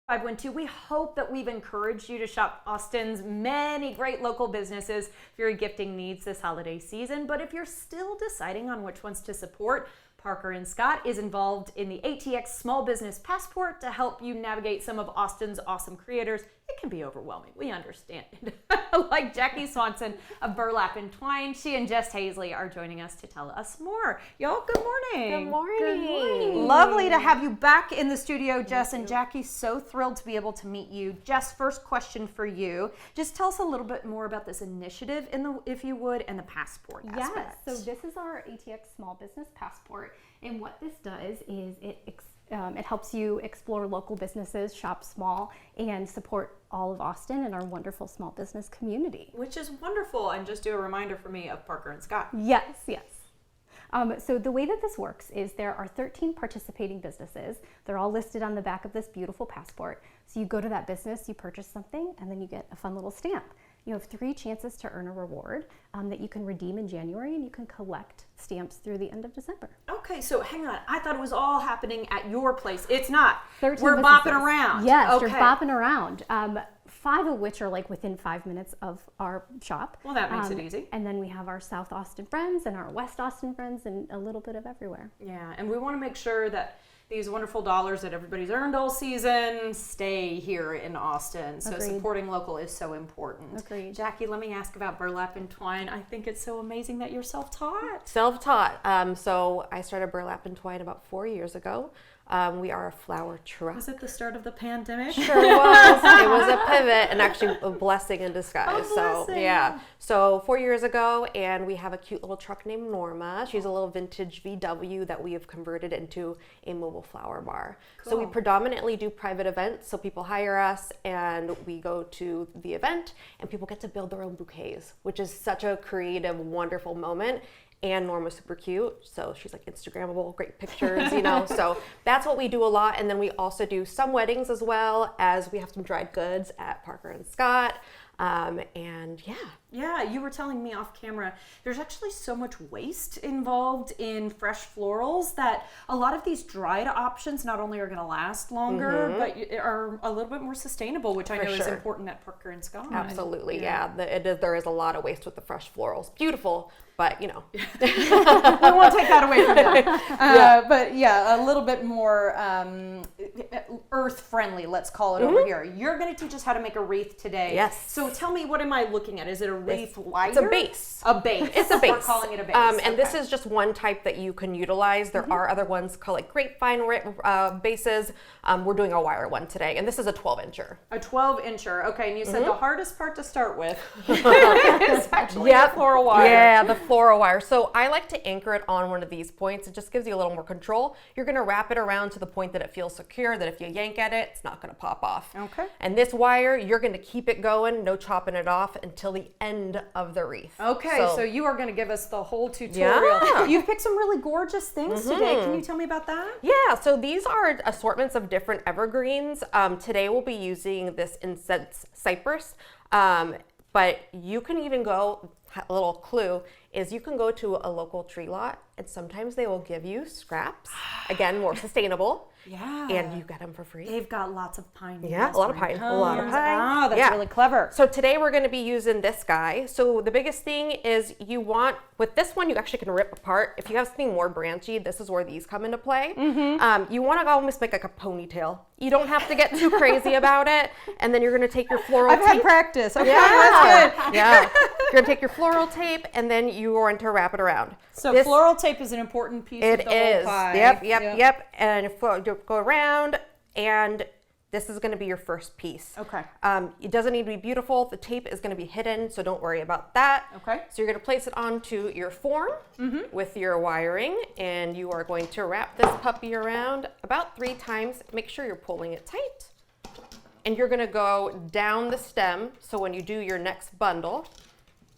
512. We hope that we've encouraged you to shop Austin's many great local businesses for your gifting needs this holiday season. But if you're still deciding on which ones to support, Parker & Scott is involved in the ATX Small Business Passport to help you navigate some of Austin's awesome creators. It can be overwhelming. We understand. Like Jackie Swanson of Burlap and Twine. She and Jess Hazley are joining us to tell us more. Y'all, good morning. Good morning. Good morning. Lovely to have you back in the studio, Jess and Jackie. So thrilled to be able to meet you. Jess, first question for you. Just tell us a little bit more about this initiative, if you would, and the passport aspect. Yes, so this is our ATX Small Business Passport, and what this does is it helps you explore local businesses, shop small, and support all of Austin and our wonderful small business community. Which is wonderful, and just do a reminder for me of Parker & Scott. Yes. So the way that this works is there are 13 participating businesses. They're all listed on the back of this beautiful passport. So you go to that business, you purchase something, and then you get a fun little stamp. You have 3 chances to earn a reward that you can redeem in January, and you can collect stamps through the end of December. Okay, so hang on. I thought it was all happening at your place. It's not. 13 We're businesses. bopping around. Yes, okay. you're bopping around. 5 of which are like within 5 minutes of our shop. Well, that makes it easy. And then we have our South Austin friends and our West Austin friends and a little bit of everywhere. Yeah, and we want to make sure that these wonderful dollars that everybody's earned all season stay here in Austin. So Agreed. supporting local is so important. Agreed. Jackie, let me ask about Burlap and Twine. I think it's so amazing that you're self-taught. Self-taught. So I started Burlap and Twine about 4 years ago. We are a flower truck. Was it the start of the pandemic? Sure was. It was a pivot and actually a blessing in disguise. A blessing. So yeah. So 4 years ago, and we have a cute little truck named Norma. She's a little vintage VW that we have converted into a mobile flower bar. Cool. So we predominantly do private events. So people hire us and we go to the event and people get to build their own bouquets, which is such a creative, wonderful moment. And Norma's super cute, so she's like Instagrammable, great pictures, so that's what we do a lot. And then we also do some weddings as well, as we have some dried goods at Parker & Scott. And yeah, you were telling me off camera, there's actually so much waste involved in fresh florals that a lot of these dried options not only are going to last longer, but are a little bit more sustainable, which I know is important at Parker & Scott. Absolutely, yeah. There is a lot of waste with the fresh florals. Beautiful, but we won't take that away from them. But yeah, a little bit more earth friendly, let's call it over here. You're going to teach us how to make a wreath today. Yes. So tell me, what am I looking at? Is it a wreath lighter? It's a base. A base. It's a base. We're calling it a base. And this is just one type that you can utilize. There are other ones called like grapevine bases. We're doing a wire one today, and this is a 12-incher. A 12-incher. Okay, and you said the hardest part to start with is actually the floral wire. Yeah, the floral wire. So I like to anchor it on one of these points. It just gives you a little more control. You're going to wrap it around to the point that it feels secure, that if you yank at it, it's not going to pop off. Okay. And this wire, you're going to keep it going, no chopping it off until the end of the wreath. Okay, so you are going to give us the whole tutorial. Yeah. You've picked some really gorgeous things today. Can you tell me about that? Yeah, so these are assortments of different evergreens. Today we'll be using this incense cypress, but you can even go, a little clue is you can go to a local tree lot and sometimes they will give you scraps, again, more sustainable. Yeah. And you get them for free. They've got lots of pine. Yeah, a lot of pine. A lot of pine. Ah, that's really clever. So today we're going to be using this guy. So the biggest thing is you want, with this one, you actually can rip apart. If you have something more branchy, this is where these come into play. You want to almost make like a ponytail. You don't have to get too crazy about it. And then you're going to take your floral tape. I've had practice. Okay, that's good. Yeah. You're going to take your floral tape and then you're going to wrap it around. So floral tape is an important piece of the whole pie. Yep. And you go around, and this is going to be your first piece. Okay. It doesn't need to be beautiful. The tape is going to be hidden, so don't worry about that. Okay. So you're going to place it onto your form with your wiring, and you are going to wrap this puppy around about 3 times. Make sure you're pulling it tight. And you're going to go down the stem, so when you do your next bundle,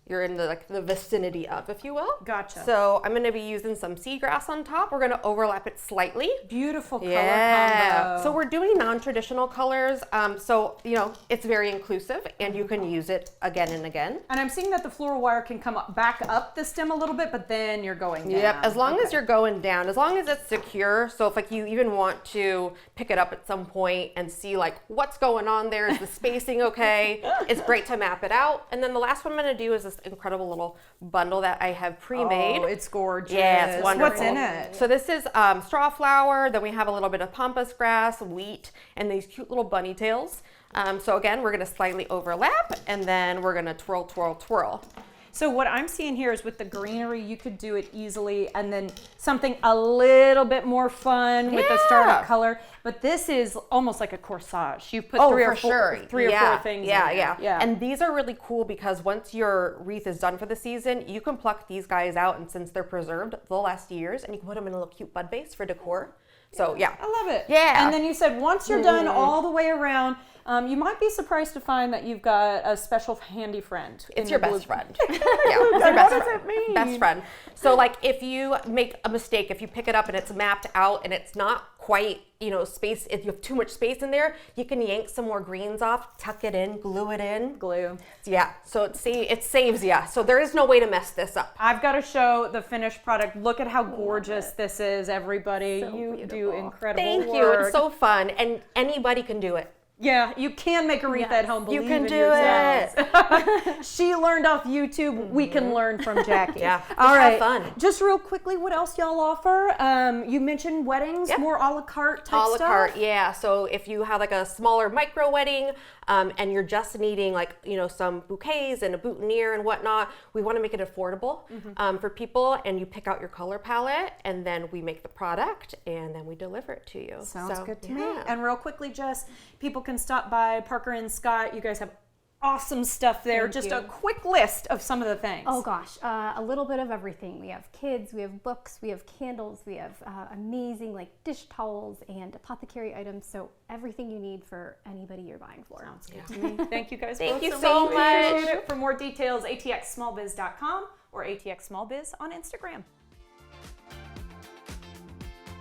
you're in the vicinity of, if you will. Gotcha. So I'm gonna be using some seagrass on top. We're gonna overlap it slightly. Beautiful color combo. So we're doing non-traditional colors. So, you know, it's very inclusive and you can use it again and again. And I'm seeing that the floral wire can come back up the stem a little bit, but then you're going down. Yep, as long as you're going down, as long as it's secure. So if like you even want to pick it up at some point and see like what's going on there, is the spacing okay? It's great to map it out. And then the last one I'm gonna do is this incredible little bundle that I have pre-made. Oh, it's gorgeous. Yeah, it's wonderful. What's in it? So this is straw flour, then we have a little bit of pampas grass, wheat, and these cute little bunny tails. So again, we're gonna slightly overlap and then we're gonna twirl, twirl, twirl. So what I'm seeing here is with the greenery, you could do it easily, and then something a little bit more fun with the startup color. But this is almost like a corsage. You put three or four things in there. Yeah. And these are really cool because once your wreath is done for the season, you can pluck these guys out, and since they're preserved, they'll last years, and you can put them in a little cute bud vase for decor. So yeah. I love it. Yeah. And then you said once you're done all the way around, you might be surprised to find that you've got a special handy friend. It's your best friend. Yeah, it's your best friend. It mean? Best friend. So like if you make a mistake, if you pick it up and it's mapped out and it's not quite, you know, space, if you have too much space in there, you can yank some more greens off, tuck it in, glue it in. Glue. Yeah, so it saves you. So there is no way to mess this up. I've got to show the finished product. Look at how gorgeous this is, everybody. So you do beautiful. incredible Thank work. you. It's so fun, and anybody can do it. Yeah, you can make a wreath at home. You Believe can in do yourselves. She learned off YouTube. We can learn from Jackie. Yeah, All just right. have fun. Just real quickly, what else y'all offer? You mentioned weddings, more a la carte type A la stuff. carte, yeah. So if you have like a smaller micro wedding and you're just needing like, you know, some bouquets and a boutonniere and whatnot, we want to make it affordable for people, and you pick out your color palette and then we make the product and then we deliver it to you. Sounds good to me. yeah. And real quickly, Jess, people can stop by Parker and Scott. You guys have awesome stuff there. Thank Just you. a quick list of some of the things. Oh gosh, a little bit of everything. We have kids, we have books, we have candles, we have amazing like dish towels and apothecary items. So everything you need for anybody you're buying for. Sounds good to me. Thank you guys Thank both you so so much. much. Appreciate it. For more details, atxsmallbiz.com or atxsmallbiz on Instagram.